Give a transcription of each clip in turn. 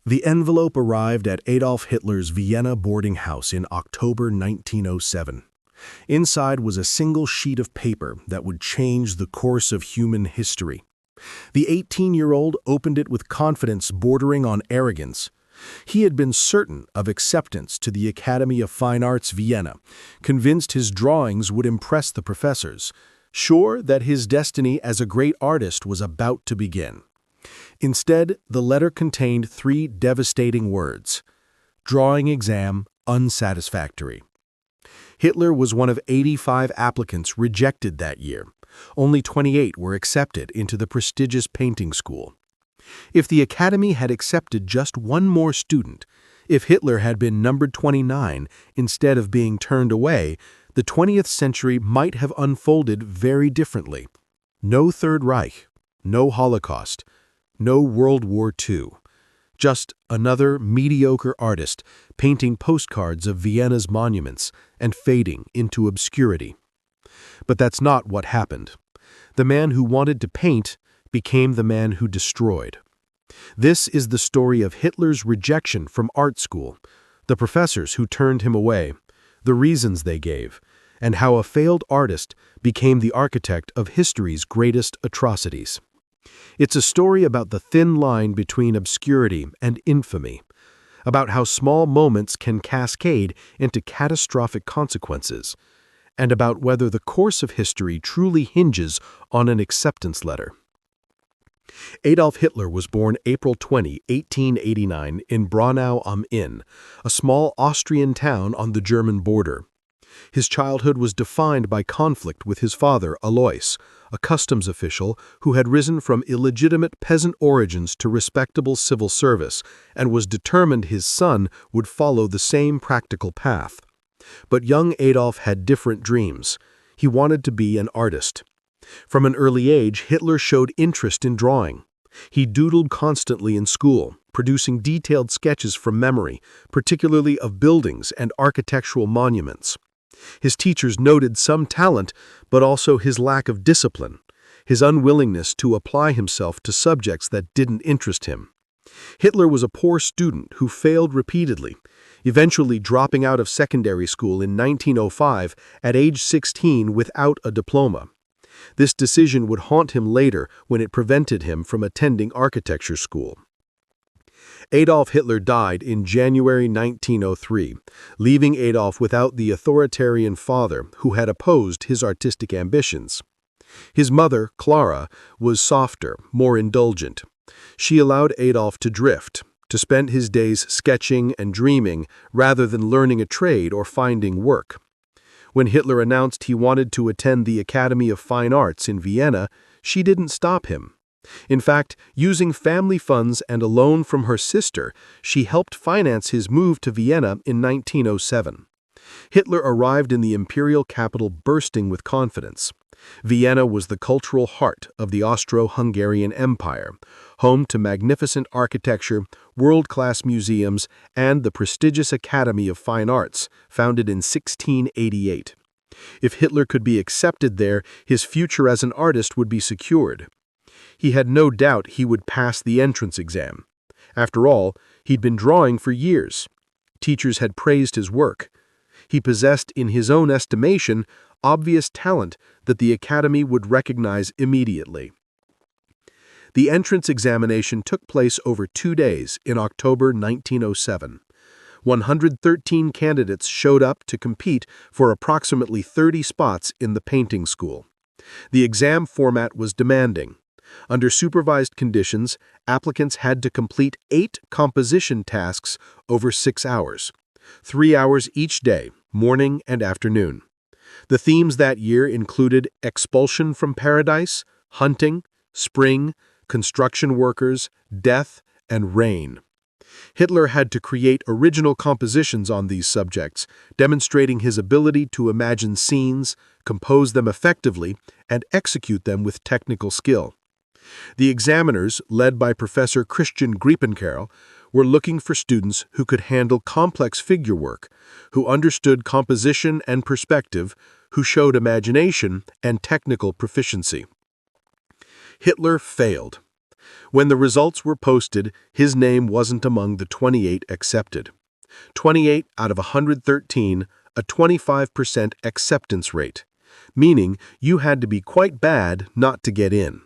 The envelope arrived at Adolf Hitler's Vienna boarding house in October 1907. Inside was a single sheet of paper that would change the course of human history. The 18-year-old opened it with confidence bordering on arrogance. He had been certain of acceptance to the Academy of Fine Arts Vienna, convinced his drawings would impress the professors, sure that his destiny as a great artist was about to begin. Instead, the letter contained 3 devastating words: drawing exam unsatisfactory. Hitler was one of 85 applicants rejected that year. Only 28 were accepted into the prestigious painting school. If the Academy had accepted just one more student, if Hitler had been numbered 29 instead of being turned away, the 20th century might have unfolded very differently. No Third Reich, no Holocaust, no World War II. Just another mediocre artist painting postcards of Vienna's monuments and fading into obscurity. But that's not what happened. The man who wanted to paint became the man who destroyed. This is the story of Hitler's rejection from art school, the professors who turned him away, the reasons they gave, and how a failed artist became the architect of history's greatest atrocities. It's a story about the thin line between obscurity and infamy, about how small moments can cascade into catastrophic consequences, and about whether the course of history truly hinges on an acceptance letter. Adolf Hitler was born April 20, 1889, in Braunau am Inn, a small Austrian town on the German border. His childhood was defined by conflict with his father, Alois, a customs official who had risen from illegitimate peasant origins to respectable civil service and was determined his son would follow the same practical path. But young Adolf had different dreams. He wanted to be an artist. From an early age, Hitler showed interest in drawing. He doodled constantly in school, producing detailed sketches from memory, particularly of buildings and architectural monuments. His teachers noted some talent, but also his lack of discipline, his unwillingness to apply himself to subjects that didn't interest him. Hitler was a poor student who failed repeatedly, eventually dropping out of secondary school in 1905 at age 16 without a diploma. This decision would haunt him later when it prevented him from attending architecture school. Adolf Hitler died in January 1903, leaving Adolf without the authoritarian father who had opposed his artistic ambitions. His mother, Clara, was softer, more indulgent. She allowed Adolf to drift, to spend his days sketching and dreaming rather than learning a trade or finding work. When Hitler announced he wanted to attend the Academy of Fine Arts in Vienna, she didn't stop him. In fact, using family funds and a loan from her sister, she helped finance his move to Vienna in 1907. Hitler arrived in the imperial capital bursting with confidence. Vienna was the cultural heart of the Austro-Hungarian Empire, home to magnificent architecture, world-class museums, and the prestigious Academy of Fine Arts, founded in 1688. If Hitler could be accepted there, his future as an artist would be secured. He had no doubt he would pass the entrance exam. After all, he'd been drawing for years. Teachers had praised his work. He possessed, in his own estimation, obvious talent that the Academy would recognize immediately. The entrance examination took place over 2 days in October 1907. 113 candidates showed up to compete for approximately 30 spots in the painting school. The exam format was demanding. Under supervised conditions, applicants had to complete 8 composition tasks over 6 hours, 3 hours each day, morning and afternoon. The themes that year included expulsion from paradise, hunting, spring, construction workers, death, and rain. Hitler had to create original compositions on these subjects, demonstrating his ability to imagine scenes, compose them effectively, and execute them with technical skill. The examiners, led by Professor Christian Griepenkerl, were looking for students who could handle complex figure work, who understood composition and perspective, who showed imagination and technical proficiency. Hitler failed. When the results were posted, his name wasn't among the 28 accepted. 28 out of 113, a 25% acceptance rate, meaning you had to be quite bad not to get in.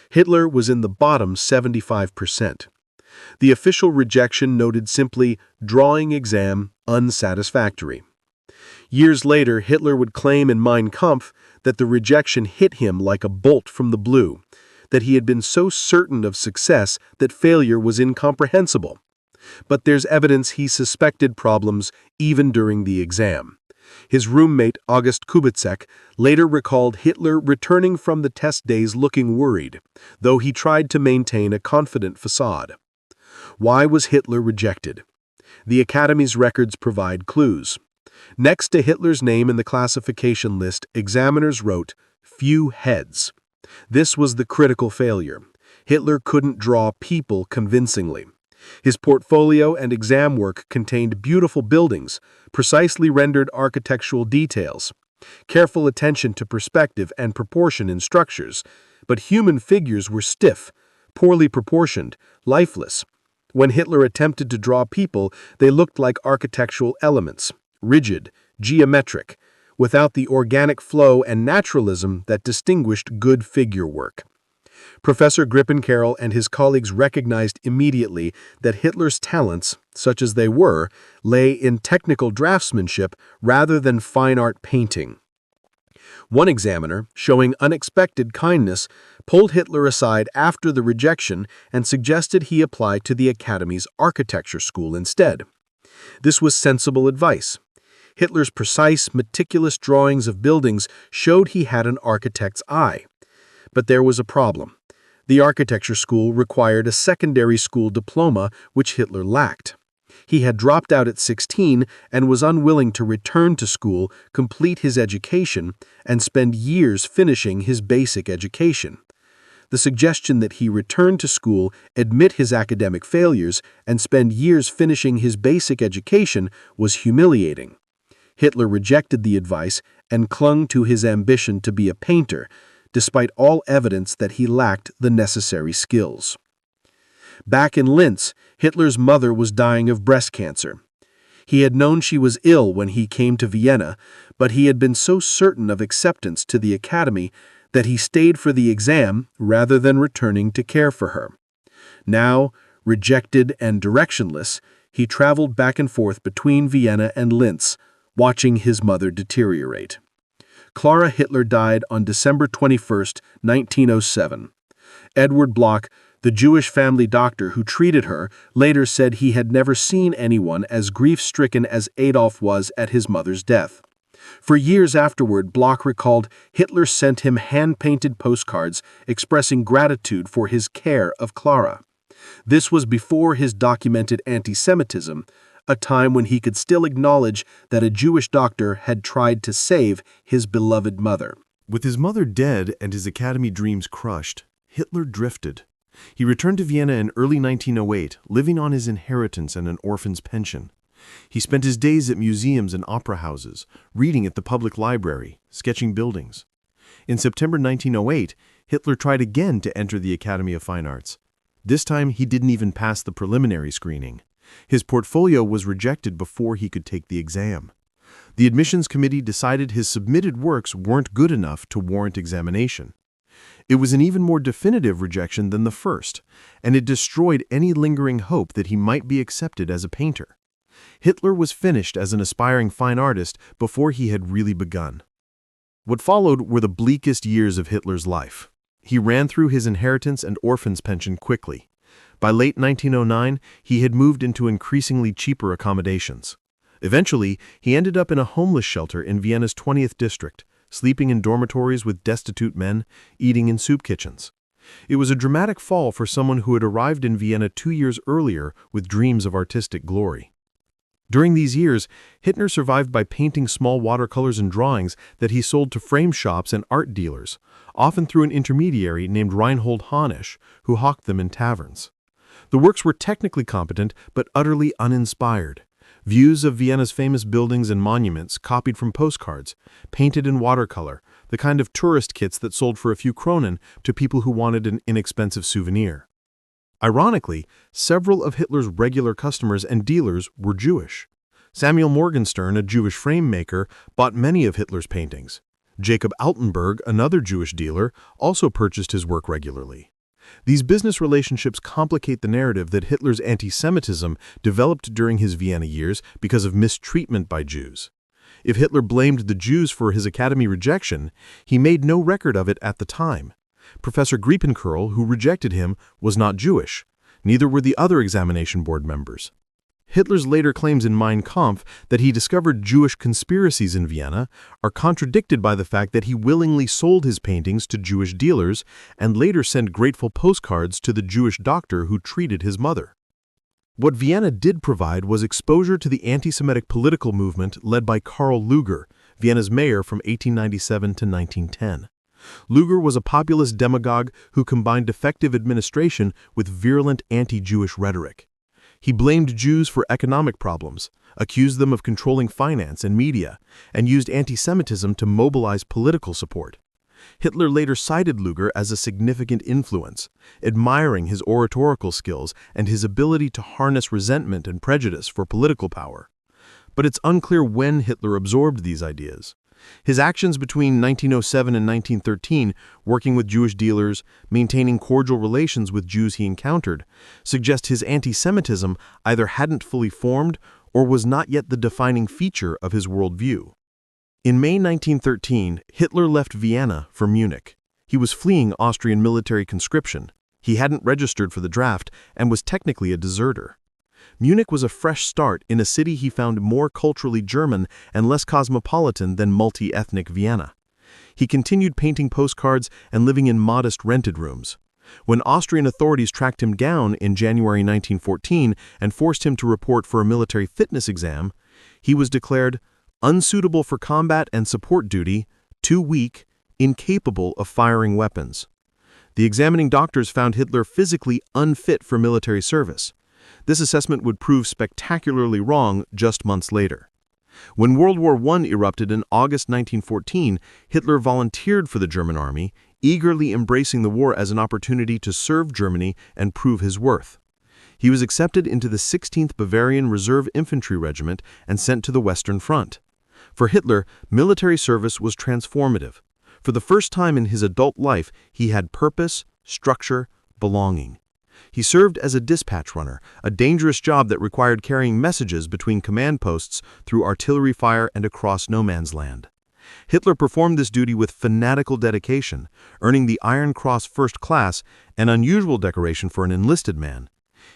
Hitler was in the bottom 75%. The official rejection noted simply, drawing exam unsatisfactory. Years later, Hitler would claim in Mein Kampf that the rejection hit him like a bolt from the blue, that he had been so certain of success that failure was incomprehensible. But there's evidence he suspected problems even during the exam. His roommate, August Kubitschek, later recalled Hitler returning from the test days looking worried, though he tried to maintain a confident facade. Why was Hitler rejected? The Academy's records provide clues. Next to Hitler's name in the classification list, examiners wrote, "few heads." This was the critical failure. Hitler couldn't draw people convincingly. His portfolio and exam work contained beautiful buildings, precisely rendered architectural details, careful attention to perspective and proportion in structures, but human figures were stiff, poorly proportioned, lifeless. When Hitler attempted to draw people, they looked like architectural elements, rigid, geometric, without the organic flow and naturalism that distinguished good figure work. Professor Grippencarrel and his colleagues recognized immediately that Hitler's talents, such as they were, lay in technical draftsmanship rather than fine art painting. One examiner, showing unexpected kindness, pulled Hitler aside after the rejection and suggested he apply to the Academy's architecture school instead. This was sensible advice. Hitler's precise, meticulous drawings of buildings showed he had an architect's eye. But there was a problem. The architecture school required a secondary school diploma, which Hitler lacked. He had dropped out at 16 and was unwilling to return to school, complete his education, and spend years finishing his basic education. The suggestion that he return to school, admit his academic failures, and spend years finishing his basic education was humiliating. Hitler rejected the advice and clung to his ambition to be a painter, despite all evidence that he lacked the necessary skills. Back in Linz, Hitler's mother was dying of breast cancer. He had known she was ill when he came to Vienna, but he had been so certain of acceptance to the Academy that he stayed for the exam rather than returning to care for her. Now, rejected and directionless, he traveled back and forth between Vienna and Linz, watching his mother deteriorate. Clara Hitler died on December 21, 1907. Edward Bloch, the Jewish family doctor who treated her, later said he had never seen anyone as grief-stricken as Adolf was at his mother's death. For years afterward, Bloch recalled Hitler sent him hand-painted postcards expressing gratitude for his care of Clara. This was before his documented anti-Semitism, a time when he could still acknowledge that a Jewish doctor had tried to save his beloved mother. With his mother dead and his Academy dreams crushed, Hitler drifted. He returned to Vienna in early 1908, living on his inheritance and an orphan's pension. He spent his days at museums and opera houses, reading at the public library, sketching buildings. In September 1908, Hitler tried again to enter the Academy of Fine Arts. This time, he didn't even pass the preliminary screening. His portfolio was rejected before he could take the exam. The admissions committee decided his submitted works weren't good enough to warrant examination. It was an even more definitive rejection than the first, and it destroyed any lingering hope that he might be accepted as a painter. Hitler was finished as an aspiring fine artist before he had really begun. What followed were the bleakest years of Hitler's life. He ran through his inheritance and orphan's pension quickly. By late 1909, he had moved into increasingly cheaper accommodations. Eventually, he ended up in a homeless shelter in Vienna's 20th district, sleeping in dormitories with destitute men, eating in soup kitchens. It was a dramatic fall for someone who had arrived in Vienna 2 years earlier with dreams of artistic glory. During these years, Hitler survived by painting small watercolors and drawings that he sold to frame shops and art dealers, often through an intermediary named Reinhold Hanisch, who hawked them in taverns. The works were technically competent, but utterly uninspired. Views of Vienna's famous buildings and monuments copied from postcards, painted in watercolor, the kind of tourist kits that sold for a few kronen to people who wanted an inexpensive souvenir. Ironically, several of Hitler's regular customers and dealers were Jewish. Samuel Morgenstern, a Jewish frame maker, bought many of Hitler's paintings. Jacob Altenburg, another Jewish dealer, also purchased his work regularly. These business relationships complicate the narrative that Hitler's anti-Semitism developed during his Vienna years because of mistreatment by Jews. If Hitler blamed the Jews for his Academy rejection, he made no record of it at the time. Professor Griepenkurl, who rejected him, was not Jewish. Neither were the other examination board members. Hitler's later claims in Mein Kampf that he discovered Jewish conspiracies in Vienna are contradicted by the fact that he willingly sold his paintings to Jewish dealers and later sent grateful postcards to the Jewish doctor who treated his mother. What Vienna did provide was exposure to the anti-Semitic political movement led by Karl Lueger, Vienna's mayor from 1897 to 1910. Lueger was a populist demagogue who combined effective administration with virulent anti-Jewish rhetoric. He blamed Jews for economic problems, accused them of controlling finance and media, and used anti-Semitism to mobilize political support. Hitler later cited Lueger as a significant influence, admiring his oratorical skills and his ability to harness resentment and prejudice for political power. But it's unclear when Hitler absorbed these ideas. His actions between 1907 and 1913, working with Jewish dealers, maintaining cordial relations with Jews he encountered, suggest his anti-Semitism either hadn't fully formed or was not yet the defining feature of his worldview. In May 1913, Hitler left Vienna for Munich. He was fleeing Austrian military conscription. He hadn't registered for the draft and was technically a deserter. Munich was a fresh start in a city he found more culturally German and less cosmopolitan than multi-ethnic Vienna. He continued painting postcards and living in modest rented rooms. When Austrian authorities tracked him down in January 1914 and forced him to report for a military fitness exam, he was declared unsuitable for combat and support duty, too weak, incapable of firing weapons. The examining doctors found Hitler physically unfit for military service. This assessment would prove spectacularly wrong just months later. When World War I erupted in August 1914, Hitler volunteered for the German army, eagerly embracing the war as an opportunity to serve Germany and prove his worth. He was accepted into the 16th Bavarian Reserve Infantry Regiment and sent to the Western Front. For Hitler, military service was transformative. For the first time in his adult life, he had purpose, structure, belonging. He served as a dispatch runner, a dangerous job that required carrying messages between command posts through artillery fire and across no man's land. Hitler performed this duty with fanatical dedication, earning the Iron Cross First Class, an unusual decoration for an enlisted man.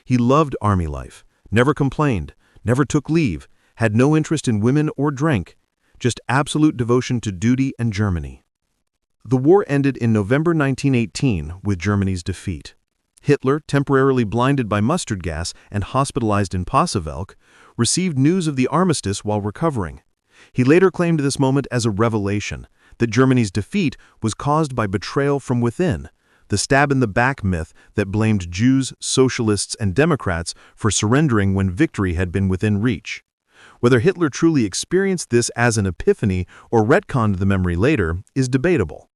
He loved army life, never complained, never took leave, had no interest in women or drink, just absolute devotion to duty and Germany. The war ended in November 1918 with Germany's defeat. Hitler, temporarily blinded by mustard gas and hospitalized in Pasewalk, received news of the armistice while recovering. He later claimed this moment as a revelation, that Germany's defeat was caused by betrayal from within, the stab-in-the-back myth that blamed Jews, socialists, and Democrats for surrendering when victory had been within reach. Whether Hitler truly experienced this as an epiphany or retconned the memory later is debatable.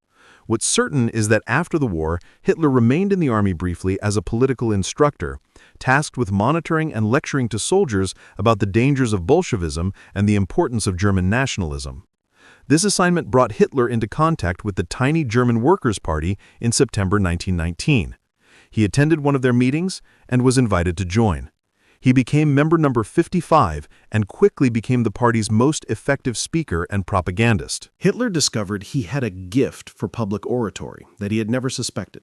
What's certain is that after the war, Hitler remained in the army briefly as a political instructor, tasked with monitoring and lecturing to soldiers about the dangers of Bolshevism and the importance of German nationalism. This assignment brought Hitler into contact with the tiny German Workers' Party in September 1919. He attended one of their meetings and was invited to join. He became member number 55 and quickly became the party's most effective speaker and propagandist. Hitler discovered he had a gift for public oratory that he had never suspected.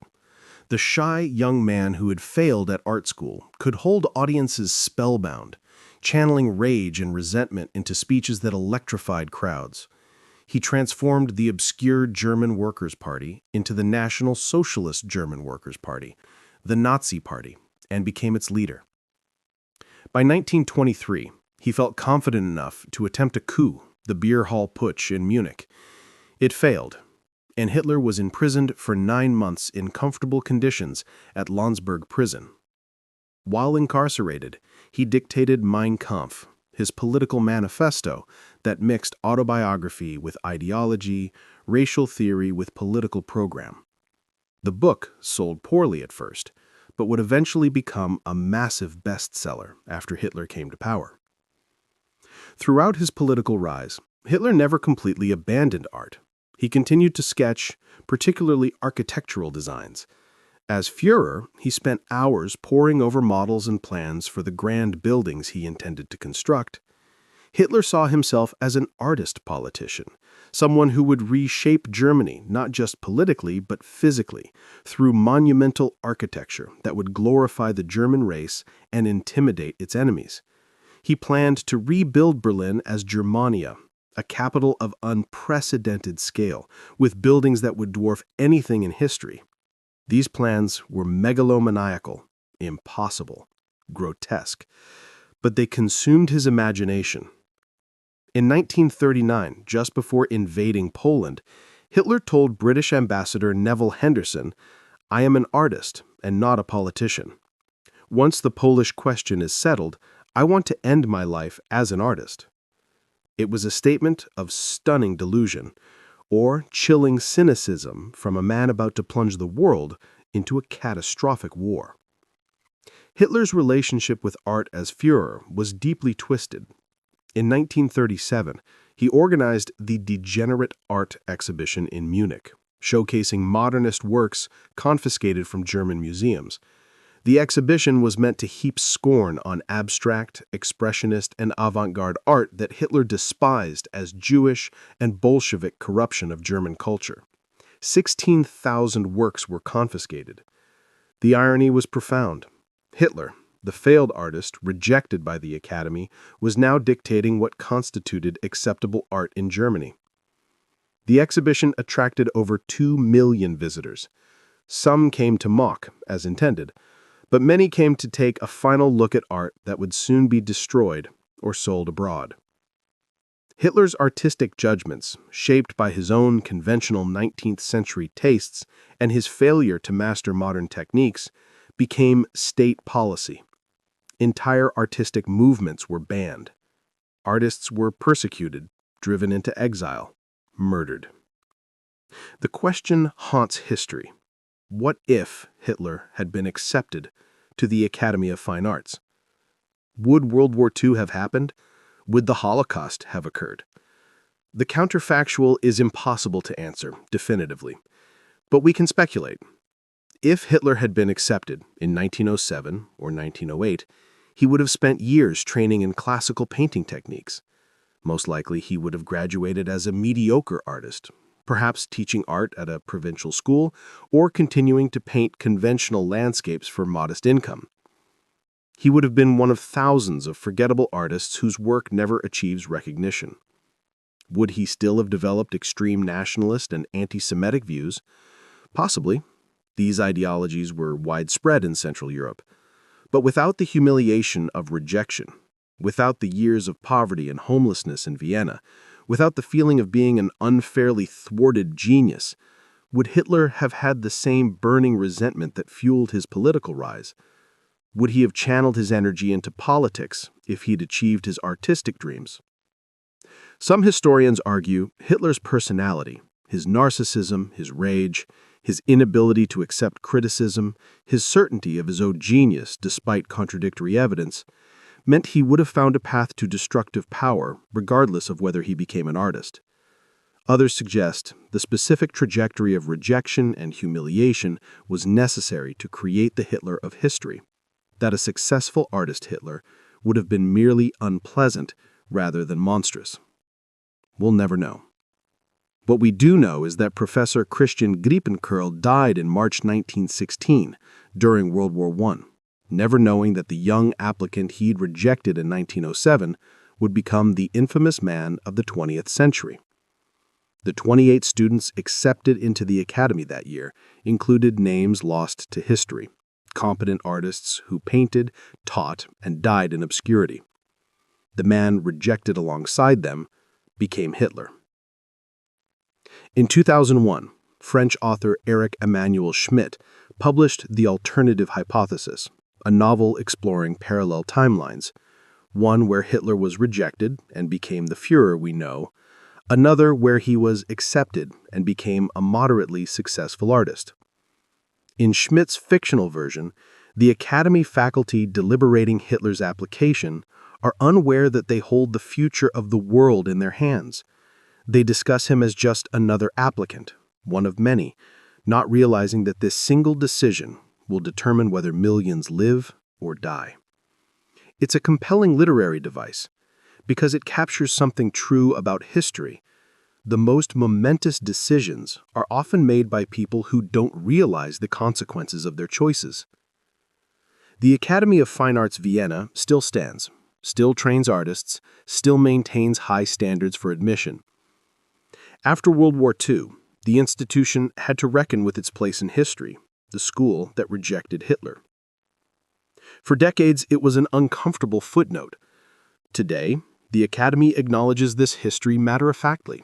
The shy young man who had failed at art school could hold audiences spellbound, channeling rage and resentment into speeches that electrified crowds. He transformed the obscure German Workers' Party into the National Socialist German Workers' Party, the Nazi Party, and became its leader. By 1923, he felt confident enough to attempt a coup, the beer hall putsch in Munich. It failed, and Hitler was imprisoned for 9 months in comfortable conditions at Landsberg prison. While incarcerated, he dictated Mein Kampf, his political manifesto that mixed autobiography with ideology, racial theory with political program. The book sold poorly at first, but would eventually become a massive bestseller after Hitler came to power. Throughout his political rise, Hitler never completely abandoned art. He continued to sketch, particularly architectural designs. As Führer, he spent hours poring over models and plans for the grand buildings he intended to construct. Hitler saw himself as an artist politician, someone who would reshape Germany not just politically but physically through monumental architecture that would glorify the German race and intimidate its enemies. He planned to rebuild Berlin as Germania, a capital of unprecedented scale, with buildings that would dwarf anything in history. These plans were megalomaniacal, impossible, grotesque, but they consumed his imagination. In 1939, just before invading Poland, Hitler told British Ambassador Neville Henderson, "I am an artist and not a politician. Once the Polish question is settled, I want to end my life as an artist." It was a statement of stunning delusion, or chilling cynicism from a man about to plunge the world into a catastrophic war. Hitler's relationship with art as Führer was deeply twisted. In 1937, he organized the Degenerate Art exhibition in Munich, showcasing modernist works confiscated from German museums. The exhibition was meant to heap scorn on abstract, expressionist, and avant-garde art that Hitler despised as Jewish and Bolshevik corruption of German culture. 16,000 works were confiscated. The irony was profound. Hitler, the failed artist rejected by the Academy, was now dictating what constituted acceptable art in Germany. The exhibition attracted over 2 million visitors. Some came to mock, as intended, but many came to take a final look at art that would soon be destroyed or sold abroad. Hitler's artistic judgments, shaped by his own conventional 19th century tastes and his failure to master modern techniques, became state policy. Entire artistic movements were banned. Artists were persecuted, driven into exile, murdered. The question haunts history. What if Hitler had been accepted to the Academy of Fine Arts? Would World War II have happened? Would the Holocaust have occurred? The counterfactual is impossible to answer definitively, but we can speculate. If Hitler had been accepted in 1907 or 1908, he would have spent years training in classical painting techniques. Most likely, he would have graduated as a mediocre artist, perhaps teaching art at a provincial school or continuing to paint conventional landscapes for modest income. He would have been one of thousands of forgettable artists whose work never achieves recognition. Would he still have developed extreme nationalist and anti-Semitic views? Possibly. These ideologies were widespread in Central Europe. But without the humiliation of rejection, without the years of poverty and homelessness in Vienna, without the feeling of being an unfairly thwarted genius, would Hitler have had the same burning resentment that fueled his political rise? Would he have channeled his energy into politics if he'd achieved his artistic dreams? Some historians argue Hitler's personality, his narcissism, his rage, his inability to accept criticism, his certainty of his own genius despite contradictory evidence, meant he would have found a path to destructive power regardless of whether he became an artist. Others suggest the specific trajectory of rejection and humiliation was necessary to create the Hitler of history, that a successful artist Hitler would have been merely unpleasant rather than monstrous. We'll never know. What we do know is that Professor Christian Griepenkurl died in March 1916 during World War I, never knowing that the young applicant he'd rejected in 1907 would become the infamous man of the 20th century. The 28 students accepted into the Academy that year included names lost to history, competent artists who painted, taught, and died in obscurity. The man rejected alongside them became Hitler. In 2001, French author Eric Emmanuel Schmitt published The Alternative Hypothesis, a novel exploring parallel timelines, one where Hitler was rejected and became the Führer we know, another where he was accepted and became a moderately successful artist. In Schmitt's fictional version, The Academy faculty deliberating Hitler's application are unaware that they hold the future of the world in their hands. They discuss him as just another applicant, one of many, not realizing that this single decision will determine whether millions live or die. It's a compelling literary device because it captures something true about history. The most momentous decisions are often made by people who don't realize the consequences of their choices. The Academy of Fine Arts Vienna still stands, still trains artists, still maintains high standards for admission. After World War II, the institution had to reckon with its place in history, the school that rejected Hitler. For decades, it was an uncomfortable footnote. Today, the Academy acknowledges this history matter-of-factly.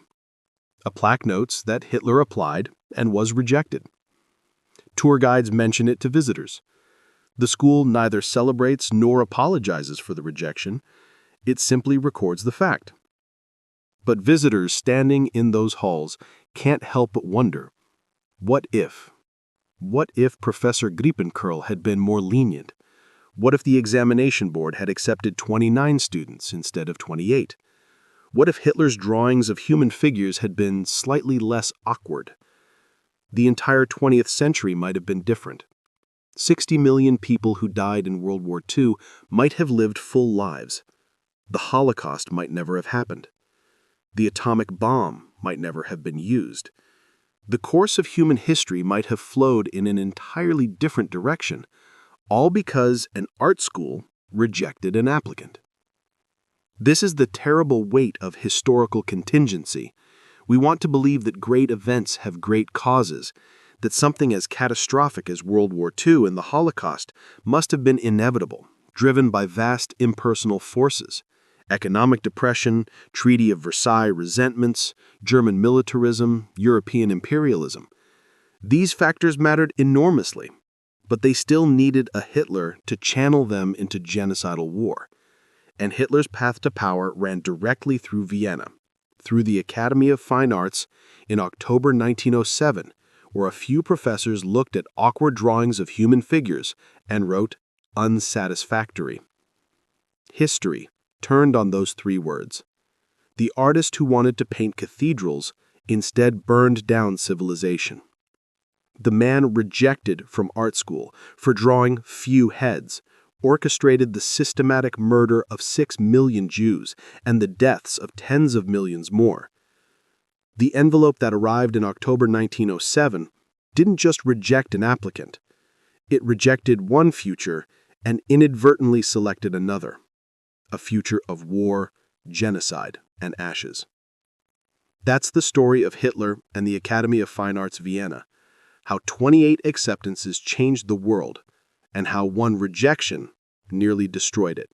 A plaque notes that Hitler applied and was rejected. Tour guides mention it to visitors. The school neither celebrates nor apologizes for the rejection. It simply records the fact. But visitors standing in those halls can't help but wonder, what if? What if Professor Griepenkurl had been more lenient? What if the examination board had accepted 29 students instead of 28? What if Hitler's drawings of human figures had been slightly less awkward? The entire 20th century might have been different. 60 million people who died in World War II might have lived full lives. The Holocaust might never have happened. The atomic bomb might never have been used. The course of human history might have flowed in an entirely different direction, all because an art school rejected an applicant. This is the terrible weight of historical contingency. We want to believe that great events have great causes, that something as catastrophic as World War II and the Holocaust must have been inevitable, driven by vast impersonal forces. Economic depression, Treaty of Versailles resentments, German militarism, European imperialism. These factors mattered enormously, but they still needed a Hitler to channel them into genocidal war. And Hitler's path to power ran directly through Vienna, through the Academy of Fine Arts in October 1907, where a few professors looked at awkward drawings of human figures and wrote, "unsatisfactory." History turned on those three words. The artist who wanted to paint cathedrals instead burned down civilization. The man rejected from art school for drawing few heads orchestrated the systematic murder of 6 million Jews and the deaths of tens of millions more. The envelope that arrived in October 1907 didn't just reject an applicant. It rejected one future and inadvertently selected another, a future of war, genocide, and ashes. That's the story of Hitler and the Academy of Fine Arts Vienna, how 28 acceptances changed the world, and how one rejection nearly destroyed it.